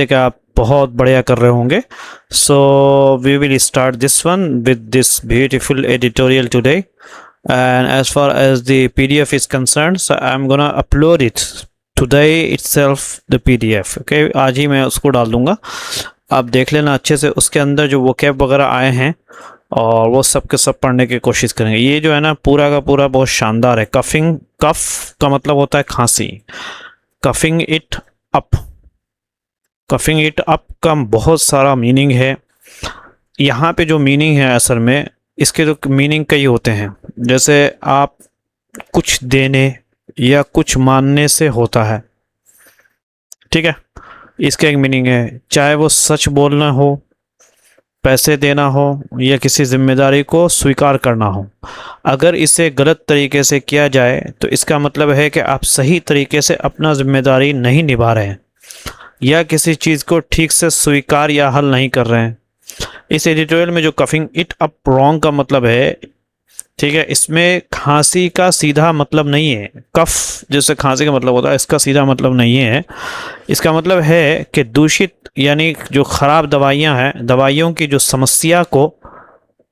कि आप बहुत बढ़िया कर रहे होंगे। So we will start this one with this beautiful editorial today, and as far as the PDF is concern, so I am gonna upload it today itself, the PDF. Okay, आज ही मैं उसको डाल दूंगा, आप देख लेना अच्छे से। उसके अंदर जो वोकैब वगैरह आए हैं और वो सब के सब पढ़ने की कोशिश करेंगे। ये जो है ना पूरा का पूरा बहुत शानदार है। कफिंग, कफ का मतलब होता है खांसी। Coughing it up, coughing it up का बहुत सारा मीनिंग है। यहाँ पे जो मीनिंग है असल में, इसके तो मीनिंग कई होते हैं। जैसे आप कुछ देने या कुछ मानने से होता है, ठीक है, इसका एक मीनिंग है। चाहे वो सच बोलना हो, पैसे देना हो या किसी जिम्मेदारी को स्वीकार करना हो। अगर इसे गलत तरीके से किया जाए तो इसका मतलब है कि आप सही तरीके से अपना जिम्मेदारी नहीं निभा रहे हैं या किसी चीज़ को ठीक से स्वीकार या हल नहीं कर रहे हैं। इस एडिटोरियल में जो कफिंग इट अप रॉन्ग का मतलब है, ठीक है, इसमें खांसी का सीधा मतलब नहीं है। कफ जैसे खांसी का मतलब होता है, इसका सीधा मतलब नहीं है। इसका मतलब है कि दूषित यानी जो खराब दवाइयाँ हैं, दवाइयों की जो समस्या को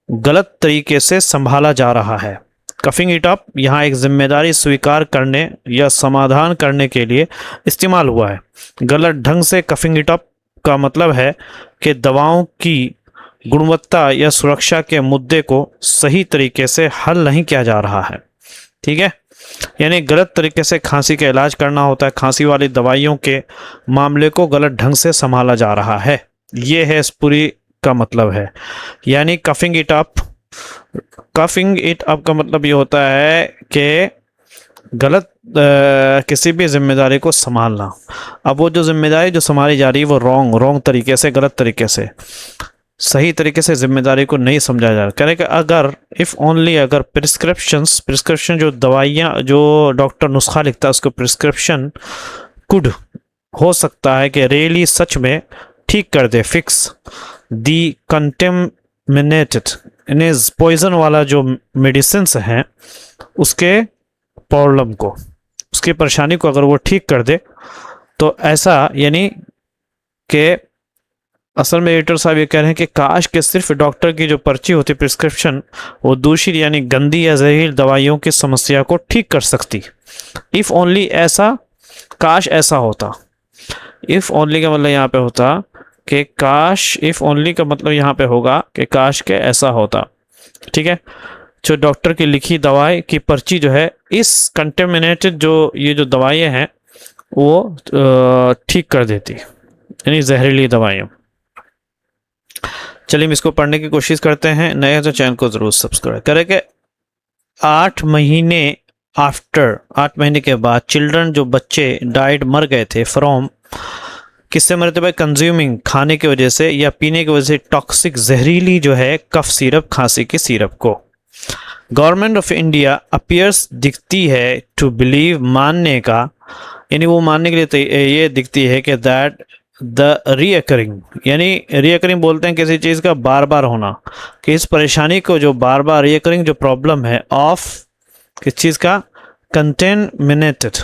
गलत तरीके से संभाला जा रहा है। कफिंग इट अप यहाँ एक जिम्मेदारी स्वीकार करने या समाधान करने के लिए इस्तेमाल हुआ है। गलत ढंग से कफिंग इट अप का मतलब है कि दवाओं की गुणवत्ता या सुरक्षा के मुद्दे को सही तरीके से हल नहीं किया जा रहा है, ठीक है। यानी गलत तरीके से खांसी का इलाज करना होता है। खांसी वाली दवाइयों के मामले को गलत ढंग से संभाला जा रहा है, ये है इस पूरी का मतलब है। यानी coughing it up, coughing it up का मतलब ये होता है कि गलत किसी भी जिम्मेदारी को संभालना। अब वो जो जिम्मेदारी जो संभाली जा रही है वो रॉन्ग तरीके से, गलत तरीके से, सही तरीके से जिम्मेदारी को नहीं समझा जा रहा। कह रहे कि अगर इफ़ ओनली अगर प्रिस्क्रिप्शन जो दवाइयाँ जो डॉक्टर नुस्खा लिखता है उसको प्रिस्क्रिप्शन कुड हो सकता है कि रियली सच में ठीक कर दे, fix the contaminated is poison वाला जो मेडिसिन्स हैं उसके प्रॉब्लम को, उसकी परेशानी को अगर वो ठीक कर दे तो ऐसा, यानी कि असल में एडिटर साहब ये कह रहे हैं कि काश के सिर्फ डॉक्टर की जो पर्ची होती प्रिस्क्रिप्शन वो दूषित यानी गंदी या जहरीली दवाइयों की समस्या को ठीक कर सकती। इफ़ ओनली ऐसा, काश ऐसा होता। इफ़ ओनली का मतलब यहाँ पे होता कि काश, इफ़ ओनली का मतलब यहाँ पे होगा कि काश के ऐसा होता, ठीक है। जो डॉक्टर की लिखी दवाई की पर्ची जो है इस कंटेमिनेटेड जो ये जो दवाइयाँ हैं वो ठीक कर देती, यानी जहरीली दवाइयाँ। चलिए हम इसको पढ़ने की कोशिश करते हैं। नए हैं तो चैनल को ज़रूर सब्सक्राइब करें। कि 8 महीने आफ्टर, 8 महीने के बाद चिल्ड्रन जो बच्चे डाइड मर गए थे फ्रॉम, किससे मरे थे भाई? कंज्यूमिंग, खाने की वजह से या पीने की वजह से टॉक्सिक जहरीली जो है कफ सिरप, खांसी की सिरप को। गवर्नमेंट ऑफ इंडिया अपीयर्स दिखती है टू बिलीव, मानने का, यानी वो मानने के लिए ये दिखती है कि दैट द रीअकरिंग, यानी रीअकरिंग बोलते हैं किसी चीज़ का बार बार होना, कि इस परेशानी को जो बार बार रीअकरिंग जो प्रॉब्लम है ऑफ किस चीज़ का, कंटेमिनेटेड।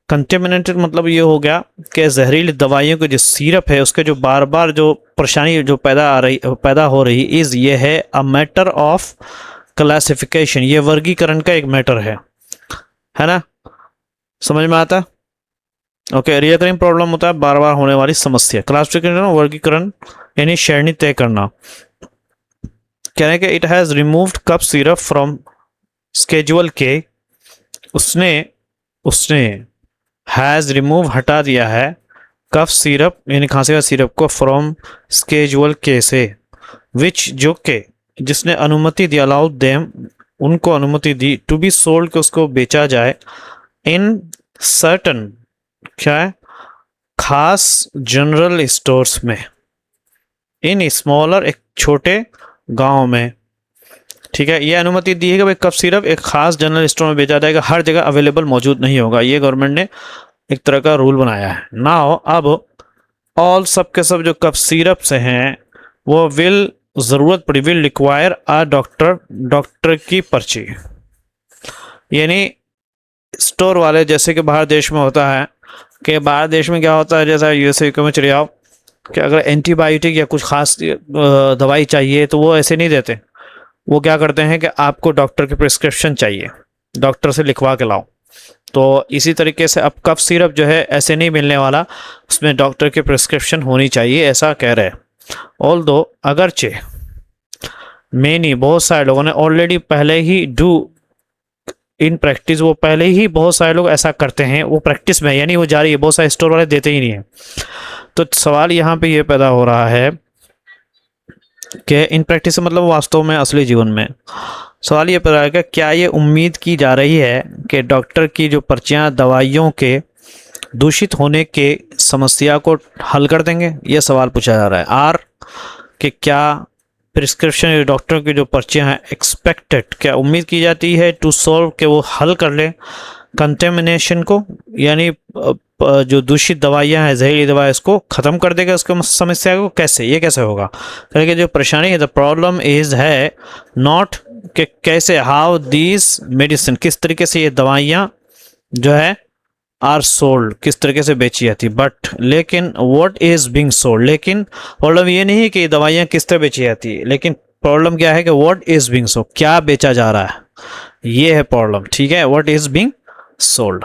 कंटेमिनेटेड मतलब ये हो गया कि जहरीली दवाइयों की जो सिरप है उसके जो बार बार जो परेशानी जो पैदा हो रही इज़, ये है अ मैटर ऑफ क्लासिफिकेशन, ये वर्गीकरण का एक मैटर है ना, समझ में आता? ओके, रिकरिंग प्रॉब्लम होता है बार बार होने वाली समस्या। क्लासिफिकेशन, वर्गीकरण यानी श्रेणी तय करना। कह रहे हैं कि it has removed cough syrup from schedule K, उसने हैज़ रिमूव हटा दिया है कफ सिरप यानी खांसी का सिरप को फ्रॉम स्केजुअल के से, विच जो के जिसने अनुमति दी, अलाउड देम उनको अनुमति दी, टू बी सोल्ड के उसको बेचा जाए, इन सर्टन क्या है, खास जनरल स्टोर्स में, इन स्मॉलर एक छोटे गांव में, ठीक है। ये अनुमति दी है कि भाई कफ सिरप एक खास जनरल स्टोर में बेचा जाएगा, हर जगह अवेलेबल मौजूद नहीं होगा। ये गवर्नमेंट ने एक तरह का रूल बनाया है। नाउ अब ऑल सब के सब जो कफ सिरप से हैं वो ज़रूरत पड़ी विल रिक्वायर अ डॉक्टर की पर्ची, यानी स्टोर वाले जैसे कि बाहर देश में होता है कि बाहर देश में क्या होता है, जैसा यूएसए में चले जाओ, कि अगर एंटीबायोटिक या कुछ खास दवाई चाहिए तो वो ऐसे नहीं देते। वो क्या करते हैं कि आपको डॉक्टर की प्रिस्क्रिप्शन चाहिए, डॉक्टर से लिखवा के लाओ। तो इसी तरीके से अब कफ सिरप जो है ऐसे नहीं मिलने वाला, उसमें डॉक्टर की प्रिस्क्रिप्शन होनी चाहिए, ऐसा कह रहे हैं। ऑल्दो अगरचे मेनी बहुत सारे लोगों ने ऑलरेडी पहले ही डू इन प्रैक्टिस, वो पहले ही बहुत सारे लोग ऐसा करते हैं, वो प्रैक्टिस में यानी वो जारी है, बहुत सारे स्टोर वाले देते ही नहीं है। तो सवाल यहाँ पे ये पैदा हो रहा है कि इन प्रैक्टिस मतलब वास्तव में असली जीवन में सवाल ये पैदा है कि क्या ये उम्मीद की जा रही है कि डॉक्टर की जो पर्चियाँ दवाइयों के दूषित होने के समस्या को हल कर देंगे, ये सवाल पूछा जा रहा है। आर कि क्या प्रिस्क्रिप्शन डॉक्टर की जो पर्चियाँ हैं एक्सपेक्टेड, क्या उम्मीद की जाती है टू सॉल्व के वो हल कर ले कंटेमिनेशन को, यानी जो दूषित दवाइयाँ हैं, जहरीली दवाई, इसको ख़त्म कर देगा उसको समस्या को। कैसे, ये कैसे होगा? क्योंकि जो परेशानी है, द प्रॉब्लम इज़ है नॉट कि कैसे, हाउ दीज मेडिसिन, किस तरीके से ये दवाइयाँ जो है आर सोल्ड, किस तरीके से बेची जाती, बट लेकिन व्हाट इज बिंग सोल्ड। लेकिन प्रॉब्लम ये नहीं है कि दवाइयाँ किस तरह बेची जाती है, लेकिन प्रॉब्लम क्या है कि व्हाट इज बिंग सोल्ड, क्या बेचा जा रहा है, ये है प्रॉब्लम। ठीक है, व्हाट इज बिंग सोल्ड।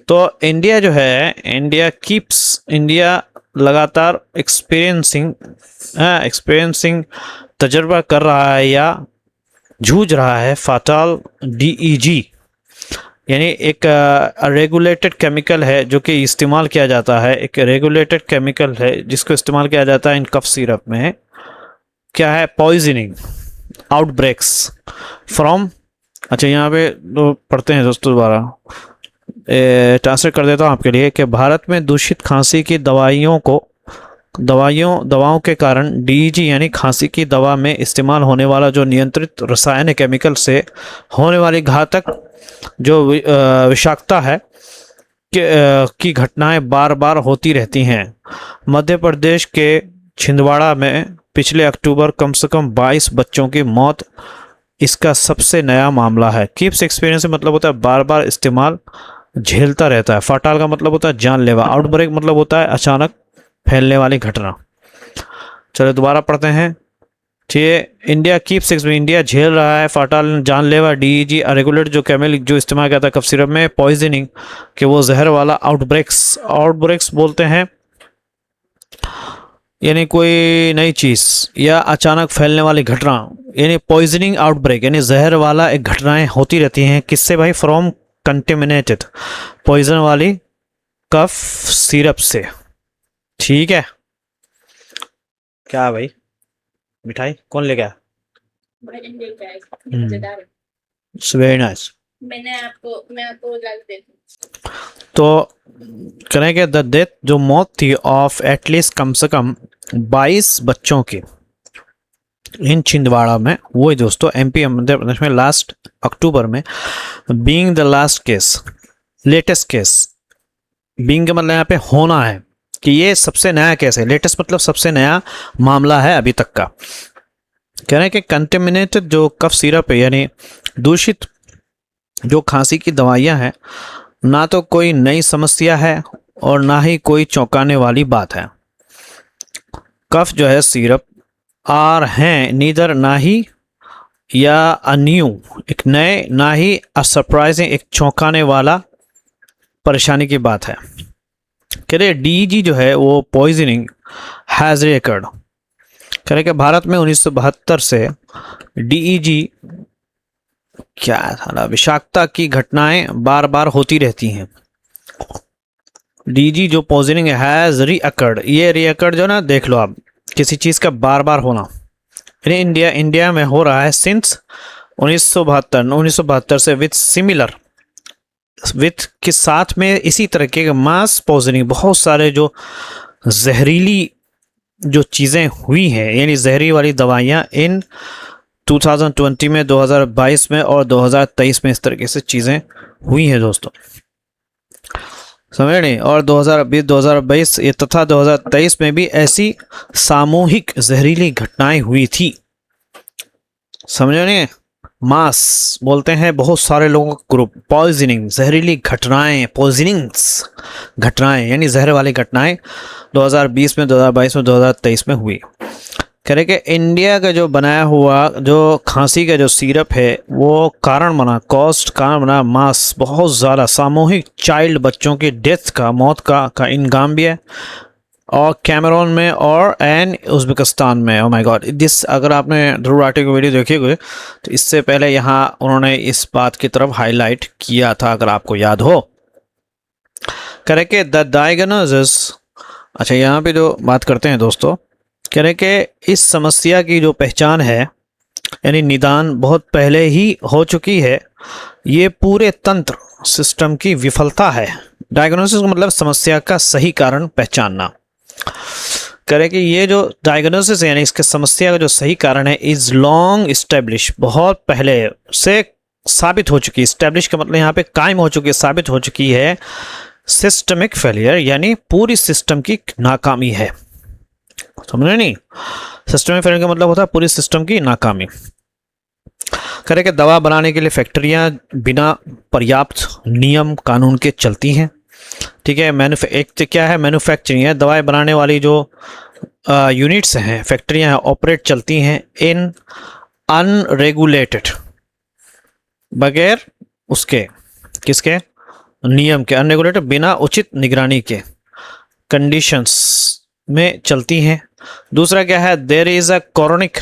तो इंडिया जो है, इंडिया लगातार एक्सपीरियंसिंग तजर्बा कर रहा है या जूझ रहा है फाटल डीईजी, यानी एक रेगुलेटेड केमिकल है जो कि इस्तेमाल किया जाता है, एक रेगुलेटेड केमिकल है जिसको इस्तेमाल किया जाता है इन कफ सिरप में। क्या है? पॉइजनिंग आउटब्रेक्स फ्रॉम, अच्छा यहाँ पे पढ़ते हैं दोस्तों, दोबारा ट्रांसलेट कर देता हूँ आपके लिए कि भारत में दूषित खांसी की दवाओं के कारण डीईजी यानी खांसी की दवा में इस्तेमाल होने वाला जो नियंत्रित रसायन केमिकल से होने वाली घातक जो विषाक्तता है की घटनाएं बार बार होती रहती हैं। मध्य प्रदेश के छिंदवाड़ा में पिछले अक्टूबर कम से कम 22 बच्चों की मौत इसका सबसे नया मामला है। कीप्स एक्सपीरियंस मतलब होता है बार बार इस्तेमाल, झेलता रहता है। फाटाल का मतलब होता है जानलेवा। आउटब्रेक मतलब होता है अचानक फैलने वाली घटना। चलो दोबारा पढ़ते हैं। ठीक, इंडिया झेल रहा है फाटाल, जानलेवा, डीईजी रेगुलेट जो केमिकल जो इस्तेमाल किया था कफ सिरप में, पॉइजनिंग कि वो जहर वाला, आउटब्रेक्स बोलते हैं यानी कोई नई चीज़ या अचानक फैलने वाली घटना, यानी पॉइजनिंग आउटब्रेक यानी जहर वाला एक घटनाएं होती रहती हैं। किससे भाई? फ्रॉम कंटेमिनेटेड, पॉइजन वाली कफ सिरप से। ठीक है, क्या भाई मिठाई कौन ले गया? Very nice. मैं आपको तो करेंगे द डेथ जो मौत थी ऑफ एटलीस्ट कम से कम 22 बच्चों की इन छिंदवाड़ा में, वो दोस्तों एमपी मध्य प्रदेश में लास्ट अक्टूबर में, being the last case, latest case, being का मतलब यहाँ पे होना है कि ये सबसे नया केस है। लेटेस्ट मतलब सबसे नया मामला है अभी तक का। कह रहे हैं कि कंटेमिनेटेड जो कफ सिरप है यानी दूषित जो खांसी की दवाइयाँ हैं, ना तो कोई नई समस्या है और ना ही कोई चौंकाने वाली बात है। कफ जो है सिरप आर हैं नीदर, ना ही या अन्यू एक नए, ना ही अ सरप्राइजिंग एक चौंकाने वाला परेशानी की बात है। कह रहे डीईजी जो है वो पॉइजनिंग हैज रिकर्ड। कह रहे कि भारत में 1972 से डीईजी क्या था, विषाक्तता की घटनाएं बार बार होती रहती हैं। डीजी जो पॉइजनिंग हैज रीअकर्ड, ये रीअकर्ड जो ना देख लो आप, किसी चीज़ का बार बार होना। इंडिया में हो रहा है सिंस 1972 से विथ के साथ में इसी तरह के मास पॉइजनिंग, बहुत सारे जो जहरीली जो चीज़ें हुई हैं यानी जहरी वाली दवाइयाँ इन 2020 में, 2022 में और 2023 में इस तरीके से चीज़ें हुई हैं दोस्तों, समझ नहीं। और 2022 ये तथा 2023 में भी ऐसी सामूहिक जहरीली घटनाएं हुई थी, समझ नहीं। मास बोलते हैं बहुत सारे लोगों का ग्रुप। पॉइजनिंग जहरीली घटनाएं, पॉइजनिंग्स घटनाएं यानी जहर वाली घटनाएं 2020 में, 2022 में, 2023 में हुई। कह रहे कि इंडिया का जो बनाया हुआ जो खांसी का जो सिरप है वो कारण बना मास बहुत ज़्यादा सामूहिक चाइल्ड बच्चों की डेथ का, मौत का इंगाम भी है, और कैमरून में और एंड उज़्बेकिस्तान में। ओह माय गॉड, दिस अगर आपने ध्रुव राठी की वीडियो देखी हुई तो इससे पहले यहाँ उन्होंने इस बात की तरफ हाईलाइट किया था, अगर आपको याद हो। कह रहे कि द डायग्नोसिस, अच्छा यहाँ पे जो बात करते हैं दोस्तों, कह रहे कि इस समस्या की जो पहचान है यानी निदान बहुत पहले ही हो चुकी है। ये पूरे तंत्र सिस्टम की विफलता है। डायग्नोसिस का मतलब समस्या का सही कारण पहचानना। करें कि ये जो डायग्नोसिस है यानी इसके समस्या का जो सही कारण है इज लॉन्ग इस्टेब्लिश, बहुत पहले से साबित हो चुकी है। इस्टेब्लिश का मतलब यहाँ पे कायम हो चुकी है, साबित हो चुकी है। सिस्टमिक फेलियर यानी पूरी सिस्टम की नाकामी है। समझे नहीं? सिस्टमिक फेलियर का मतलब होता है पूरी सिस्टम की नाकामी। करें कि दवा बनाने के लिए फैक्ट्रियां बिना पर्याप्त नियम कानून के चलती हैं। ठीक है, एक तो क्या है, मैन्युफैक्चरिंग है, दवाएं बनाने वाली जो यूनिट्स हैं, फैक्ट्रियां हैं, ऑपरेट चलती हैं इन अनरेगुलेटेड, बगैर उसके किसके नियम के, अनरेगुलेटेड बिना उचित निगरानी के कंडीशंस में चलती हैं। दूसरा क्या है, देयर इज अ क्रॉनिक,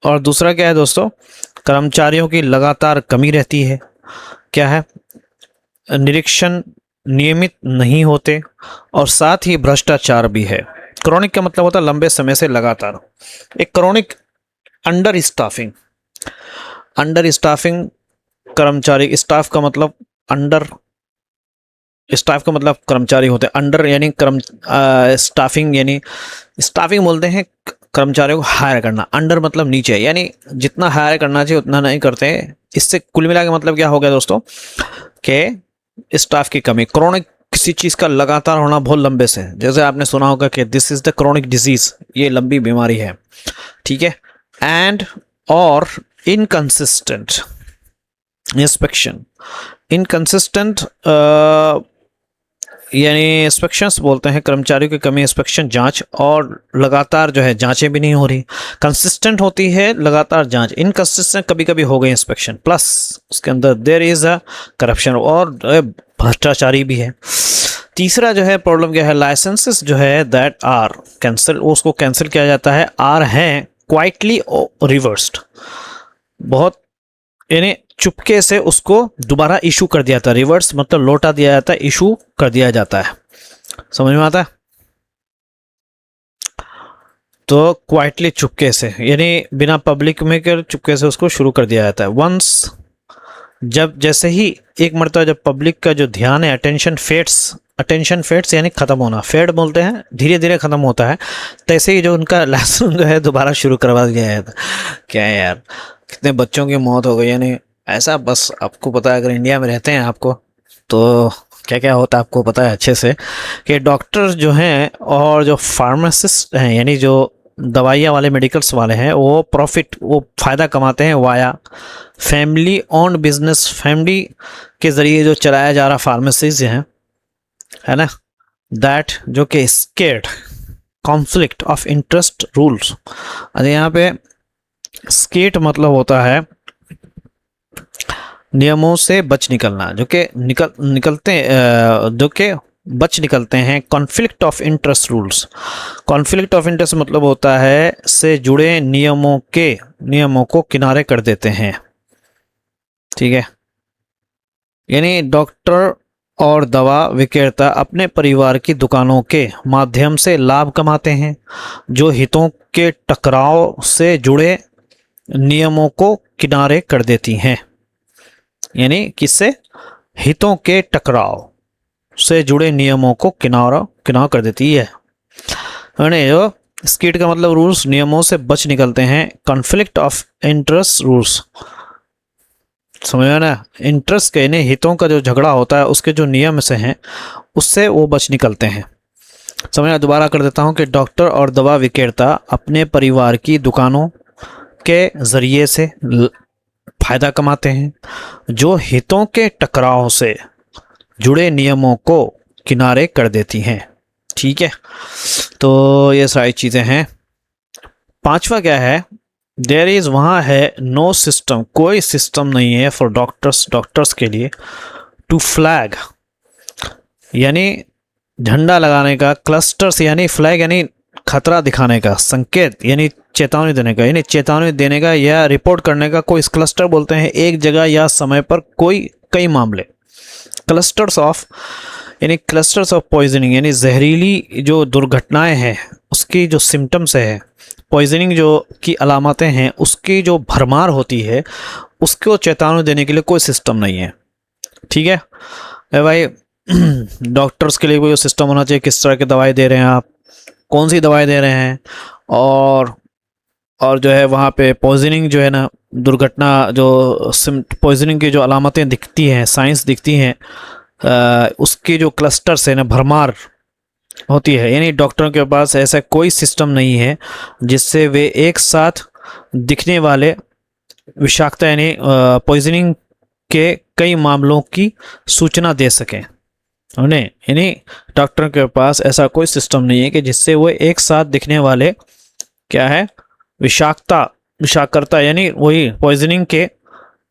और दूसरा क्या है दोस्तों, कर्मचारियों की लगातार कमी रहती है। क्या है, निरीक्षण नियमित नहीं होते, और साथ ही भ्रष्टाचार भी है। क्रॉनिक का मतलब होता है लंबे समय से लगातार। एक क्रॉनिक अंडर स्टाफिंग कर्मचारी, स्टाफ का मतलब अंडर, स्टाफ का मतलब कर्मचारी होते हैं, अंडर यानी स्टाफिंग यानी स्टाफिंग बोलते हैं कर्मचारियों को हायर करना, अंडर मतलब नीचे, यानी जितना हायर करना चाहिए उतना नहीं करते। इससे कुल मिला के मतलब क्या हो गया दोस्तों कि स्टाफ की कमी। क्रॉनिक किसी चीज़ का लगातार होना बहुत लंबे से, जैसे आपने सुना होगा कि this is the chronic disease, ये लंबी बीमारी है। ठीक है, एंड और इनकंसिस्टेंट इंस्पेक्शन, इनकंसिस्टेंट यानी इंस्पेक्शंस बोलते हैं, कर्मचारियों की कमी, इंस्पेक्शन जांच, और लगातार जो है जांचें भी नहीं हो रही। कंसिस्टेंट होती है लगातार जांच, इनकंसिस्टेंट कभी कभी हो गई इंस्पेक्शन, प्लस उसके अंदर देयर इज अ करप्शन और भ्रष्टाचारी भी है। तीसरा जो है प्रॉब्लम क्या है, लाइसेंसेस जो है दैट आर कैंसिल, उसको कैंसिल किया जाता है, आर हैं क्वाइटली रिवर्स्ड, बहुत यानी चुपके से उसको दोबारा इशू कर दिया जाता है। रिवर्स मतलब लौटा दिया जाता है, इशू कर दिया जाता है। समझ में आता है? तो क्वाइटली चुपके से यानी बिना पब्लिक में कर चुपके से उसको शुरू कर दिया जाता है। वंस जब जैसे ही एक मरतबा जब पब्लिक का जो ध्यान है, अटेंशन फेड्स यानी खत्म होना, फेड बोलते हैं धीरे धीरे खत्म होता है, तैसे ही जो उनका लाइसेंस जो है दोबारा शुरू करवा दिया जाता है। क्या है यार, कितने बच्चों की मौत हो गई, यानी ऐसा। बस आपको पता है, अगर इंडिया में रहते हैं आपको तो क्या क्या होता है आपको पता है अच्छे से, कि डॉक्टर जो हैं और जो फार्मासिस्ट हैं यानी जो दवाइयाँ वाले मेडिकल्स वाले हैं, वो फ़ायदा कमाते हैं via family owned business, family के ज़रिए जो चलाया जा रहा फार्मेसीज है ना, दैट जो कि scared conflict of interest rules. अरे यहाँ पे स्केट मतलब होता है नियमों से बच निकलना, जो कि बच निकलते हैं। Conflict of interest rules, conflict of interest मतलब होता है से जुड़े नियमों को किनारे कर देते हैं। ठीक है, यानी डॉक्टर और दवा विक्रेता अपने परिवार की दुकानों के माध्यम से लाभ कमाते हैं, जो हितों के टकराव से जुड़े नियमों को किनारे कर देती हैं। यानी किससे, हितों के टकराव से जुड़े नियमों को किनारा कर देती है। जो स्कीट का मतलब रूल्स, नियमों से बच निकलते हैं। कॉन्फ्लिक्ट ऑफ इंटरेस्ट रूल्स, समझ में ना, इंटरेस्ट के यानी हितों का जो झगड़ा होता है उसके जो नियम से हैं उससे वो बच निकलते हैं। समझना, दोबारा कर देता हूँ कि डॉक्टर और दवा विक्रेता अपने परिवार की दुकानों के ज़रिए से फायदा कमाते हैं, जो हितों के टकराव से जुड़े नियमों को किनारे कर देती हैं। ठीक है, तो ये सारी चीज़ें हैं। पांचवा क्या है, देयर इज़, वहाँ है नो सिस्टम, कोई सिस्टम नहीं है फॉर डॉक्टर्स के लिए, टू फ्लैग यानी झंडा लगाने का, क्लस्टर्स यानी फ्लैग यानी खतरा दिखाने का, संकेत यानी चेतावनी देने का, यानी चेतावनी देने का या रिपोर्ट करने का। कोई क्लस्टर बोलते हैं एक जगह या समय पर कोई कई मामले। क्लस्टर्स ऑफ यानी क्लस्टर्स ऑफ पॉइजनिंग यानी जहरीली जो दुर्घटनाएं हैं उसकी जो सिम्टम्स है, पॉइजनिंग जो की अलामतें हैं उसकी जो भरमार होती है, उसको चेतावनी देने के लिए कोई सिस्टम नहीं है। ठीक है भाई, डॉक्टर्स के लिए कोई सिस्टम होना चाहिए, किस तरह की दवाई दे रहे हैं आप, कौन सी दवाई दे रहे हैं, और जो है वहाँ पे पॉइजनिंग जो है ना, दुर्घटना जो पॉइजनिंग की जो अलामतें दिखती हैं, साइंस दिखती हैं, उसकी जो क्लस्टर्स है ना, भरमार होती है। यानी डॉक्टरों के पास ऐसा कोई सिस्टम नहीं है जिससे वे एक साथ दिखने वाले विषाक्तता यानी पॉइजनिंग के कई मामलों की सूचना दे सकें उन्हें। यानी डॉक्टरों के पास ऐसा कोई सिस्टम नहीं है कि जिससे वो एक साथ दिखने वाले क्या है, विषाक्तता यानी वही पॉइजनिंग के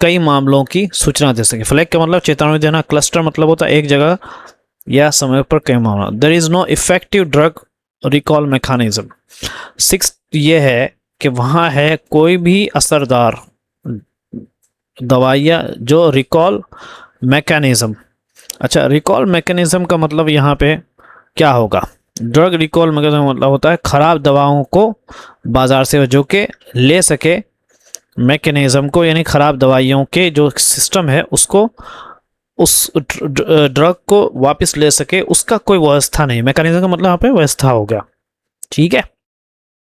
कई मामलों की सूचना दे सके। फ्लैग का मतलब चेतावनी देना, क्लस्टर मतलब होता है एक जगह या समय पर कई मामला। There is no effective drug recall mechanism. Six ये है कि वहाँ है कोई भी असरदार दवाइयाँ जो रिकॉल मैकेनिज्म। अच्छा, रिकॉल मैकेनिज्म का मतलब यहाँ पे क्या होगा? ड्रग रिकॉल मैकेनिज्म मतलब होता है खराब दवाओं को बाजार से जो के ले सके, मैकेनिज्म को यानी खराब दवाइयों के जो सिस्टम है उसको, उस ड्रग को वापस ले सके, उसका कोई व्यवस्था नहीं। मैकेनिज्म का मतलब यहाँ पे व्यवस्था हो गया। ठीक है,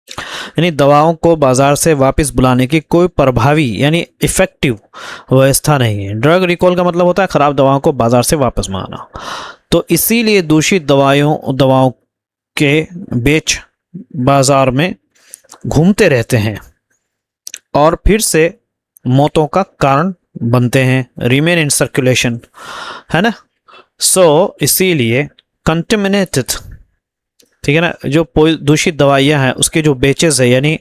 यानी दवाओं को बाजार से वापस बुलाने की कोई प्रभावी यानी इफेक्टिव व्यवस्था नहीं है। ड्रग रिकॉल का मतलब होता है खराब दवाओं को बाजार से वापस मंगाना। तो इसीलिए दूषित दवाओं के बेच बाजार में घूमते रहते हैं और फिर से मौतों का कारण बनते हैं। रिमेन इन सर्कुलेशन, है ना। सो इसीलिए कंटेमिनेटेड, ठीक है ना, जो दूषित दवाइयाँ हैं उसके जो बेचेस है, यानी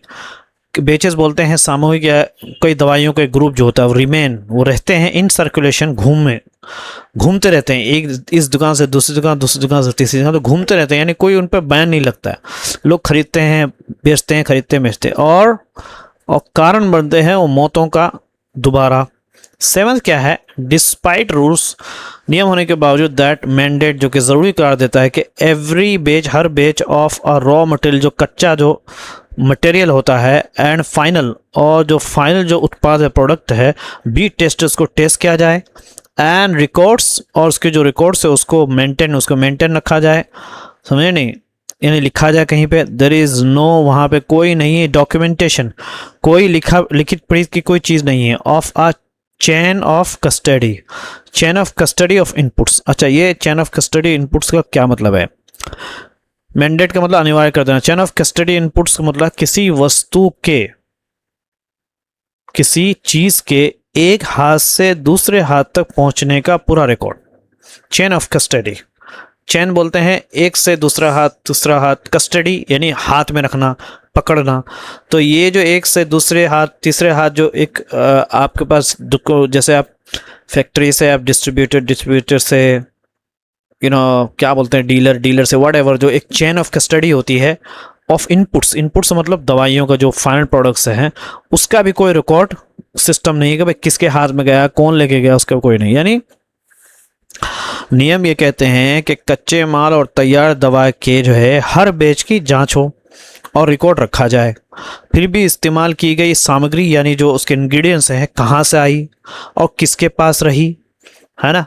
बेचेस बोलते हैं सामूहिक या कई दवाइयों का ग्रुप जो होता है, रिमेन वो रहते हैं इन सर्कुलेशन, घूमते रहते हैं, एक इस दुकान से दूसरी दुकान, दूसरी दुकान से तीसरी दुकान, तो घूमते रहते हैं। यानी कोई उन पर बैन नहीं लगता है, लोग खरीदते हैं बेचते हैं, खरीदते हैं बेचते हैं, और कारण बनते हैं वो मौतों का दोबारा। सेवंथ क्या है? डिस्पाइट रूल्स, नियम होने के बावजूद, दैट मैंडेट जो कि ज़रूरी करार देता है कि एवरी बेच, हर बेच ऑफ अ रॉ मटेरियल, जो कच्चा जो मटेरियल होता है, एंड फाइनल, और जो फाइनल जो उत्पाद है, प्रोडक्ट है, बी टेस्ट, उसको टेस्ट किया जाए, एंड रिकॉर्ड्स, और उसके जो रिकॉर्ड्स है उसको मेंटेन रखा जाए। समझे नहीं, यानी लिखा जाए कहीं पे। देयर इज़ नो, वहाँ पे कोई नहीं है डॉक्यूमेंटेशन, कोई लिखित पढ़ित की कोई चीज़ नहीं है। Of a chain of custody of inputs. अच्छा, ये चेन ऑफ कस्टडी इनपुट्स का क्या मतलब है? मैंडेट का मतलब अनिवार्य कर देना। चेन ऑफ कस्टडी इनपुट्स का मतलब किसी वस्तु के, किसी चीज के एक हाथ से दूसरे हाथ तक पहुंचने का पूरा record. Chain of custody, chain बोलते हैं एक से दूसरा हाथ, कस्टडी यानी हाथ में रखना, पकड़ना। तो ये जो एक से दूसरे हाथ, तीसरे हाथ, जो एक आपके पास, जैसे आप फैक्ट्री से, आप डिस्ट्रीब्यूटर से, क्या बोलते हैं, डीलर से, व्हाटएवर, जो एक चेन ऑफ कस्टडी होती है ऑफ इनपुट्स मतलब दवाइयों का जो फाइनल प्रोडक्ट्स हैं, उसका भी कोई रिकॉर्ड सिस्टम नहीं है कि भाई किसके हाथ में गया, कौन लेके गया, उसका कोई नहीं। यानी नियम ये कहते हैं कि कच्चे माल और तैयार दवा के जो है हर बैच की जांच हो और रिकॉर्ड रखा जाए। फिर भी इस्तेमाल की गई सामग्री यानी जो उसके इंग्रेडिएंट्स हैं कहाँ से आई और किसके पास रही, है ना,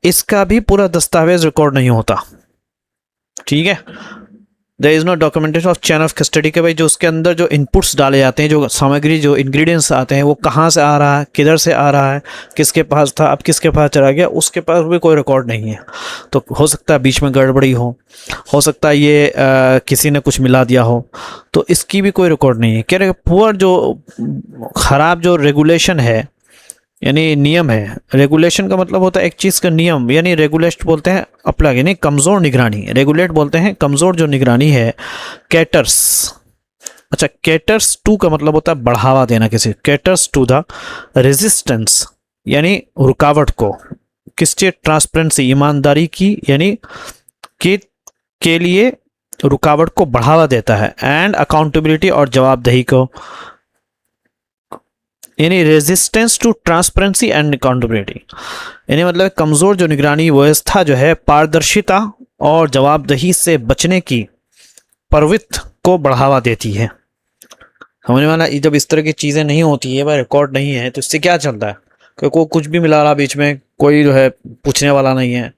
इसका भी पूरा दस्तावेज रिकॉर्ड नहीं होता। ठीक है, there is no documentation of chain of custody के भाई जो उसके अंदर जो इनपुट्स डाले जाते हैं, जो सामग्री, जो इंग्रेडिएंट्स आते हैं, वो कहाँ से आ रहा है, किधर से आ रहा है, किसके पास था, अब किसके पास चला गया, उसके पास भी कोई रिकॉर्ड नहीं है। तो हो सकता है बीच में गड़बड़ी हो सकता है ये किसी ने कुछ मिला दिया हो, तो इसकी भी कोई रिकॉर्ड नहीं है। कह रहे पुअर जो ख़राब जो रेगुलेशन है यानी नियम है, रेगुलेशन का मतलब होता है एक चीज़ का नियम, यानी रेगुलेट बोलते हैं अप्लाई, यानी कमज़ोर निगरानी, रेगुलेट बोलते हैं कमज़ोर जो निगरानी है। कैटर्स, अच्छा कैटर्स टू का मतलब होता है बढ़ावा देना किसी, कैटर्स टू द रेजिस्टेंस यानी रुकावट को, किससे, ट्रांसपेरेंसी ईमानदारी की, यानी के लिए रुकावट को बढ़ावा देता है, एंड अकाउंटेबिलिटी और जवाबदेही को, यानी resistance to transparency and accountability, यानी मतलब कमज़ोर जो निगरानी व्यवस्था जो है पारदर्शिता और जवाबदेही से बचने की प्रवृत्ति को बढ़ावा देती है। समझने वाला, जब इस तरह की चीज़ें नहीं होती है, भाई रिकॉर्ड नहीं है, तो इससे क्या चलता है कि कोई कुछ भी मिला रहा बीच में, कोई जो है पूछने वाला नहीं है,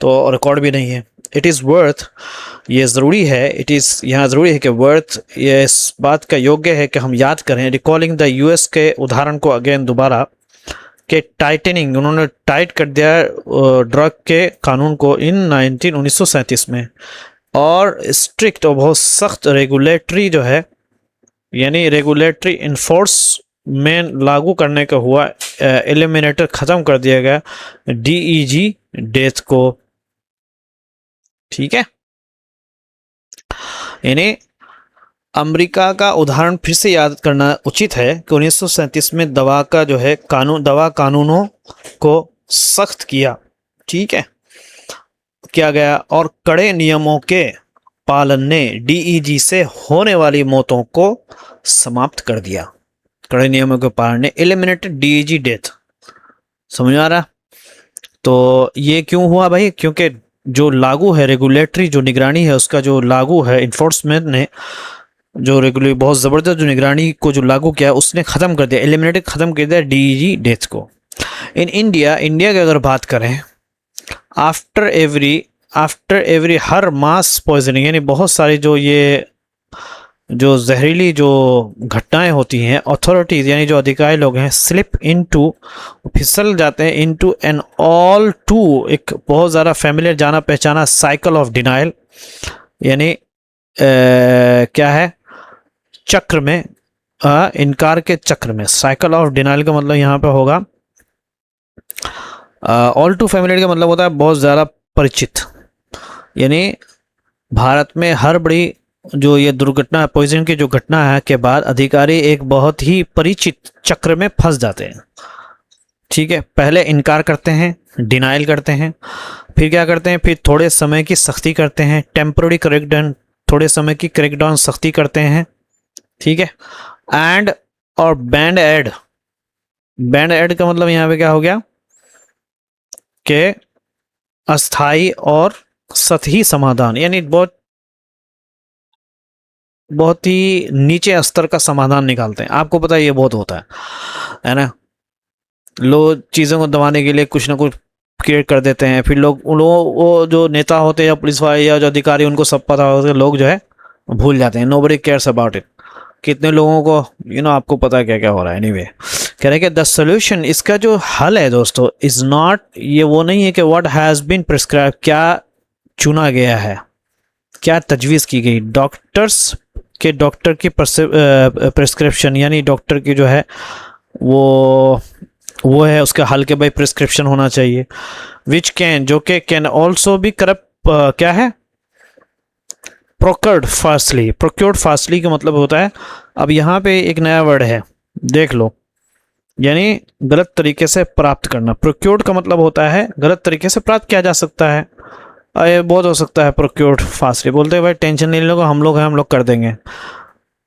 तो रिकॉर्ड भी नहीं है। इट इज़ वर्थ, ये ज़रूरी है, इट इज़ यहाँ ज़रूरी है कि वर्थ ये इस बात का योग्य है कि हम याद करें, रिकॉलिंग द यूएस के उदाहरण को अगेन दोबारा, के टाइटनिंग, उन्होंने टाइट कर दिया ड्रग के कानून को इन 1937 में, और स्ट्रिक्ट और बहुत सख्त रेगुलेटरी जो है यानी रेगुलेटरी इन्फोर्समेंट लागू करने का हुआ, एलिमिनेटर ख़त्म कर दिया गया DEG डेथ को। ठीक है, यानी अमेरिका का उदाहरण फिर से याद करना उचित है कि 1937 में दवा का जो है दवा कानूनों को सख्त किया, ठीक है, किया गया, और कड़े नियमों के पालन ने DEG से होने वाली मौतों को समाप्त कर दिया। कड़े नियमों के पालन ने एलिमिनेटेड DEG डेथ। समझ आ रहा? तो ये क्यों हुआ भाई? क्योंकि जो लागू है रेगुलेटरी जो निगरानी है उसका जो लागू है इन्फोर्समेंट ने जो रेगुलर बहुत ज़बरदस्त जो निगरानी को जो लागू किया उसने ख़त्म कर दिया, एलिमिनेटेड ख़त्म कर दिया DEG डेथ को। इन इंडिया की अगर बात करें, आफ्टर एवरी हर मास पॉइजनिंग, यानी बहुत सारी जो जहरीली जो घटनाएं होती हैं, अथॉरिटीज़ यानी जो अधिकारी लोग हैं स्लिप इनटू, फिसल जाते हैं, इनटू एन ऑल टू, एक बहुत ज़्यादा फैमिलियर जाना पहचाना साइकिल ऑफ डिनाइल, यानी क्या है, चक्र में, इनकार के चक्र में। साइकिल ऑफ डिनाइल का मतलब यहाँ पे होगा, ऑल टू फैमिलियर का मतलब होता है बहुत ज़्यादा परिचित, यानी भारत में हर बड़ी जो ये दुर्घटना पॉइजन की जो घटना है के बाद अधिकारी एक बहुत ही परिचित चक्र में फंस जाते हैं। ठीक है, पहले इनकार करते हैं, डिनाइल करते हैं, फिर क्या करते हैं, फिर थोड़े समय की सख्ती करते हैं, टेम्पररी करेक्टडाउन, थोड़े समय की करेक्टडाउन सख्ती करते हैं। ठीक है, एंड और बैंड एड का मतलब यहाँ पे क्या हो गया कि अस्थाई और सतही समाधान, यानी बहुत ही नीचे स्तर का समाधान निकालते हैं। आपको पता है ये बहुत होता है ना, लोग चीज़ों को दबाने के लिए कुछ ना कुछ क्रिएट कर देते हैं, फिर लोग वो जो नेता होते हैं या पुलिस वाले या जो अधिकारी उनको सब पता होता है, लोग जो है भूल जाते हैं, नोबडी केयर्स अबाउट इट। कितने लोगों को आपको पता है क्या क्या हो रहा है। एनीवे, कह रहे हैं कि द सोल्यूशन, इसका जो हल है दोस्तों, इज़ नॉट, ये वो नहीं है कि व्हाट हैज़ बीन प्रिस्क्राइब, क्या चुना गया है, क्या तजवीज़ की गई, डॉक्टर की प्रिस्क्रिप्शन, यानी डॉक्टर की जो है वो है उसका हल के भाई प्रिस्क्रिप्शन होना चाहिए, विच कैन, जो कि कैन ऑल्सो भी करप्ट, क्या है, प्रोक्योर्ड फास्टली का मतलब होता है, अब यहाँ पे एक नया वर्ड है देख लो, यानी गलत तरीके से प्राप्त करना। प्रोक्योर्ड का मतलब होता है गलत तरीके से प्राप्त किया जा सकता है, ये बहुत हो सकता है। प्रोक्योर्ड फास्टली बोलते हैं भाई टेंशन नहीं लो, हम लोग कर देंगे।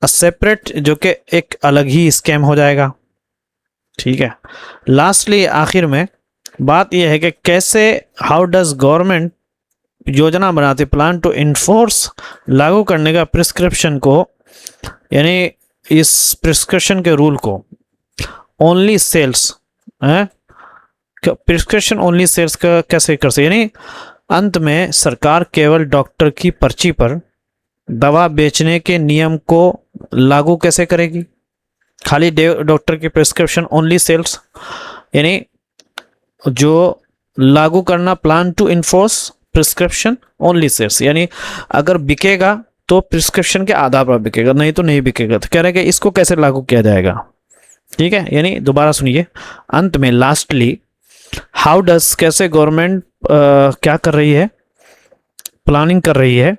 सेपरेट, जो कि एक अलग ही स्कैम हो जाएगा। ठीक है, लास्टली आखिर में बात यह है कि कैसे, हाउ डज गवर्नमेंट योजना बनाते, प्लान टू इन्फोर्स, लागू करने का प्रिस्क्रिप्शन को, यानी इस प्रिस्क्रिप्शन के रूल को, ओनली सेल्स है, प्रिस्क्रिप्शन ओनली सेल्स का कैसे कर सकते, यानी अंत में सरकार केवल डॉक्टर की पर्ची पर दवा बेचने के नियम को लागू कैसे करेगी? खाली डॉक्टर की प्रिस्क्रिप्शन ओनली सेल्स, यानी जो लागू करना, plan to enforce prescription only sales, यानी अगर बिकेगा तो प्रिस्क्रिप्शन के आधार पर बिकेगा, नहीं तो नहीं बिकेगा। तो कह रहे हैं कि इसको कैसे लागू किया जाएगा, ठीक है। यानी दोबारा सुनिए, अंत में लास्टली हाउ डज, कैसे गवर्नमेंट क्या कर रही है, प्लानिंग कर रही है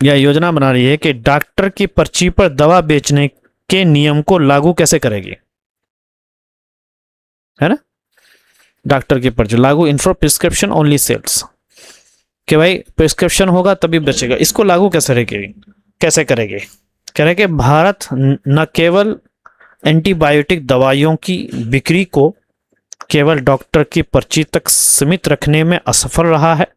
या योजना बना रही है कि डॉक्टर की पर्ची पर दवा बेचने के नियम को लागू कैसे करेगी, है ना। डॉक्टर की पर्ची लागू इन्फॉर प्रिस्क्रिप्शन ओनली सेल्स, कि भाई प्रिस्क्रिप्शन होगा तभी बचेगा, इसको लागू कैसे करेगी। कह रहे कि भारत न केवल एंटीबायोटिक दवाइयों की बिक्री को केवल डॉक्टर की पर्ची तक सीमित रखने में असफल रहा है,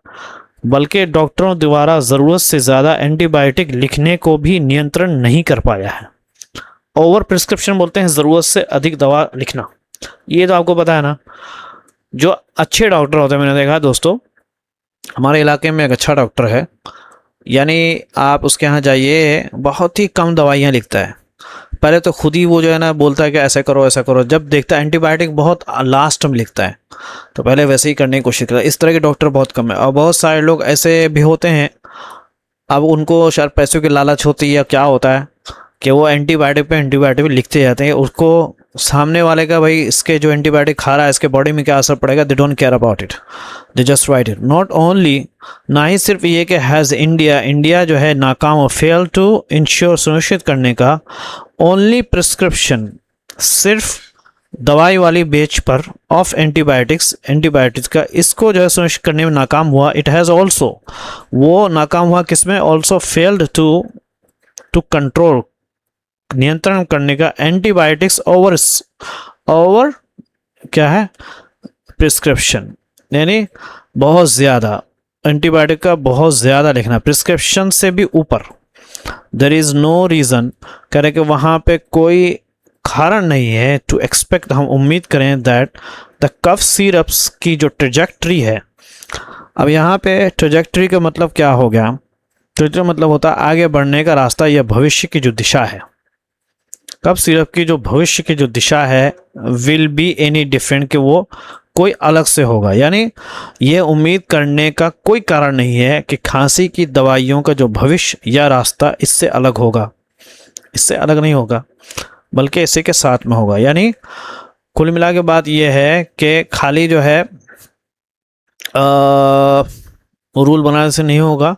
बल्कि डॉक्टरों द्वारा ज़रूरत से ज़्यादा एंटीबायोटिक लिखने को भी नियंत्रण नहीं कर पाया है। ओवर प्रिस्क्रिप्शन बोलते हैं ज़रूरत से अधिक दवा लिखना। ये तो आपको पता है ना, जो अच्छे डॉक्टर होते हैं, मैंने देखा दोस्तों, हमारे इलाके में एक अच्छा डॉक्टर है, यानी आप उसके यहाँ जाइए, बहुत ही कम दवाइयाँ लिखता है। पहले तो खुद ही वो जो है ना बोलता है कि ऐसा करो ऐसा करो, जब देखता है एंटीबायोटिक बहुत लास्ट में लिखता है तो पहले वैसे ही करने की कोशिश करता है। इस तरह के डॉक्टर बहुत कम है, और बहुत सारे लोग ऐसे भी होते हैं, अब उनको शायद पैसों की लालच होती है या क्या होता है कि वो एंटीबायोटिक पे एंटीबायोटिक लिखते जाते हैं, उसको सामने वाले का भाई इसके जो एंटीबायोटिक खा रहा है इसके बॉडी में क्या असर पड़ेगा, they don't care about it, they just right it. Not only, ना ही सिर्फ ये कि हैज़ इंडिया जो है नाकाम और फेल टू इंश्योर, सुनिश्चित करने का, ओनली प्रिस्क्रिप्शन, सिर्फ दवाई वाली बेच पर ऑफ एंटीबायोटिक्स का, इसको जो है सुनिश्चित करने में नाकाम हुआ। इट हैज़ ऑल्सो, वो नाकाम हुआ किसमें, ऑल्सो फेल्ड टू कंट्रोल, नियंत्रण करने का, एंटीबायोटिक्स ओवर क्या है, प्रिस्क्रिप्शन, यानी बहुत ज़्यादा एंटीबायोटिक का बहुत ज़्यादा लिखना, प्रिस्क्रिप्शन से भी ऊपर। देयर इज़ नो रीज़न, कह रहे कि वहाँ पे कोई कारण नहीं है, टू एक्सपेक्ट, हम उम्मीद करें, दैट द कफ सिरप्स की जो ट्रेजेक्ट्री है। अब यहाँ पे ट्रेजेक्ट्री का मतलब क्या हो गया, ट्रेजेक्ट्री मतलब होता है आगे बढ़ने का रास्ता या भविष्य की जो दिशा है। कफ सिरप की जो भविष्य की जो दिशा है, विल बी एनी डिफरेंट, कि वो कोई अलग से होगा, यानी ये उम्मीद करने का कोई कारण नहीं है कि खांसी की दवाइयों का जो भविष्य या रास्ता इससे अलग होगा, इससे अलग नहीं होगा, बल्कि इसी के साथ में होगा। यानी कुल मिला के बात यह है कि खाली जो है रूल बनाने से नहीं होगा,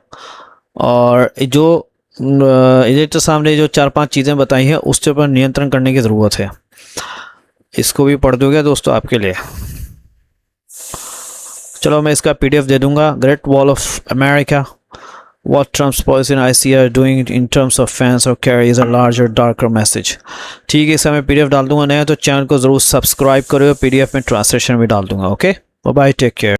और जो इधर सामने जो 4-5 चीज़ें बताई हैं उसके ऊपर नियंत्रण करने की ज़रूरत है। इसको भी पढ़ दोगे दोस्तों आपके लिए। चलो मैं इसका PDF दे दूंगा। Great wall of America, what Trump's policy and ICI are doing in terms of fans or carries a larger darker message। ठीक है, इसका मैं PDF डाल दूंगा। नया तो चैनल को ज़रूर सब्सक्राइब करो, PDF में ट्रांसलेशन भी डाल दूंगा। Okay, bye bye, take care.